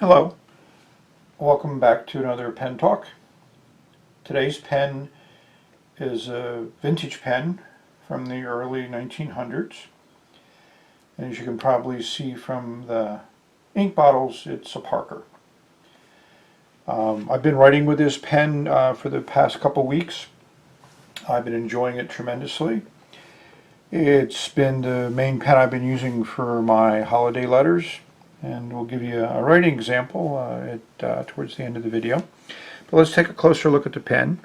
Hello, welcome back to another pen talk. Today's pen is a vintage pen from the early 1900s. And as you can probably see from the ink bottles, it's a Parker. I've been writing with this pen for the past couple weeks. I've been enjoying it tremendously. It's been the main pen I've been using for my holiday letters, and we'll give you a writing example towards the end of the video. But let's take a closer look at the pen.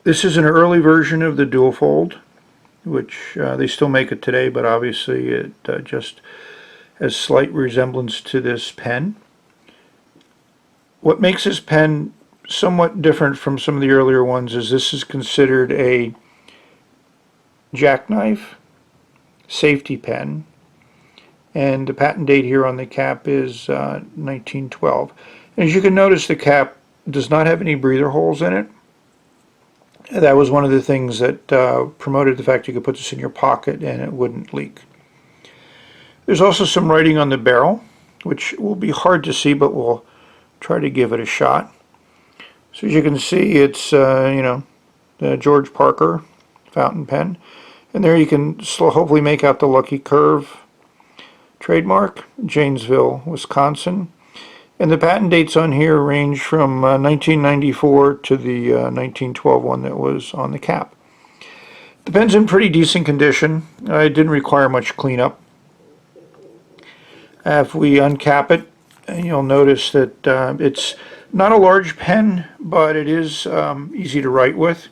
This is an early version of the Duofold, which they still make it today, but obviously it just has slight resemblance to this pen. What makes this pen somewhat different from some of the earlier ones is this is considered a jackknife safety pen, and the patent date here on the cap is 1912. As you can notice, the cap does not have any breather holes in it. That was one of the things that promoted the fact you could put this in your pocket and it wouldn't leak. There's also some writing on the barrel, which will be hard to see, but we'll try to give it a shot. So as you can see, it's the George Parker fountain pen, and there you can hopefully make out the Lucky Curve trademark, Janesville, Wisconsin. And the patent dates on here range from 1994 to the 1912 one that was on the cap. The pen's in pretty decent condition. It didn't require much cleanup. If we uncap it, you'll notice that it's not a large pen, but it is easy to write with,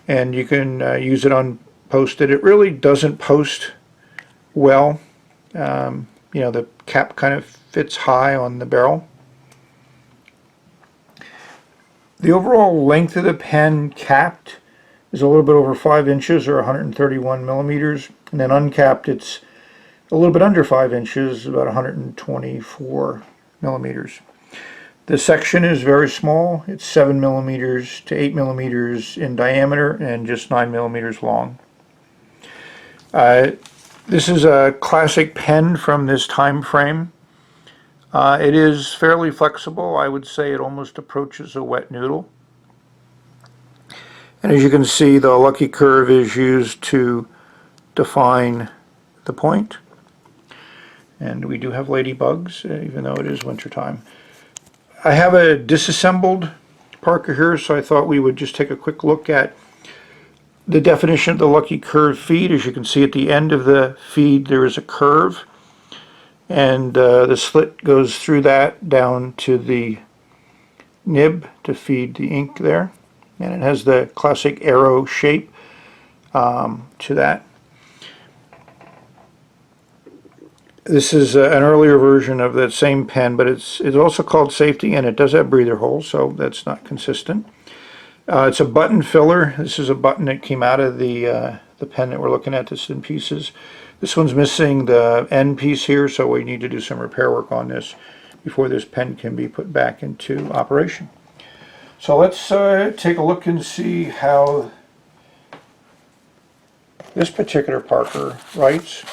and you can use it unposted. It really doesn't post well. The cap kind of fits high on the barrel. The overall length of the pen capped is a little bit over 5 inches or 131 millimeters, and then uncapped it's a little bit under 5 inches, about 124 millimeters. The section is very small. It's 7 millimeters to 8 millimeters in diameter and just 9 millimeters long. This is a classic pen from this time frame. It is fairly flexible. I would say it almost approaches a wet noodle. And as you can see, the Lucky Curve is used to define the point. And we do have ladybugs, even though it is wintertime. I have a disassembled Parker here, so I thought we would just take a quick look at the definition of the Lucky Curve feed. As you can see, at the end of the feed there is a curve, and the slit goes through that down to the nib to feed the ink there, and it has the classic arrow shape to that. This is an earlier version of that same pen, but it's also called Safety, and it does have breather holes, so that's not consistent. It's a button filler. This is a button that came out of the pen that we're looking at. This in pieces. This one's missing the end piece here, so we need to do some repair work on this before this pen can be put back into operation. So let's take a look and see how this particular Parker writes.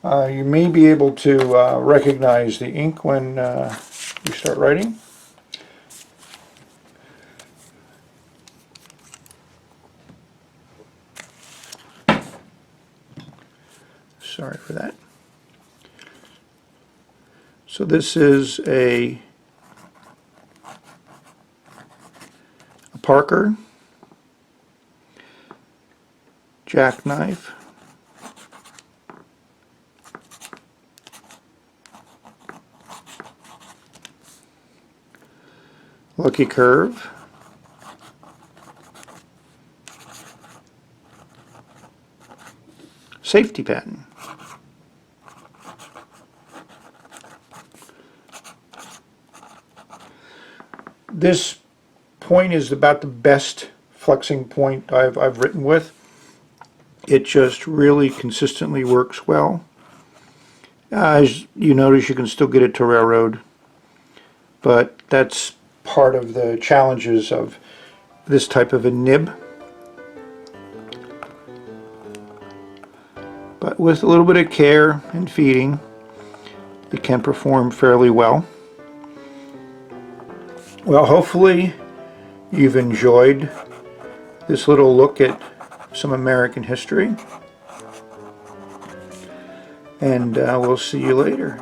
You may be able to recognize the ink when you start writing. Sorry for that. So this is a Parker jackknife. Lucky Curve. Safety pen. This point is about the best flexing point I've written with. It just really consistently works well. As you notice, you can still get it to railroad, but that's part of the challenges of this type of a nib. But with a little bit of care and feeding, it can perform fairly well. Well, hopefully you've enjoyed this little look at some American history, and we'll see you later.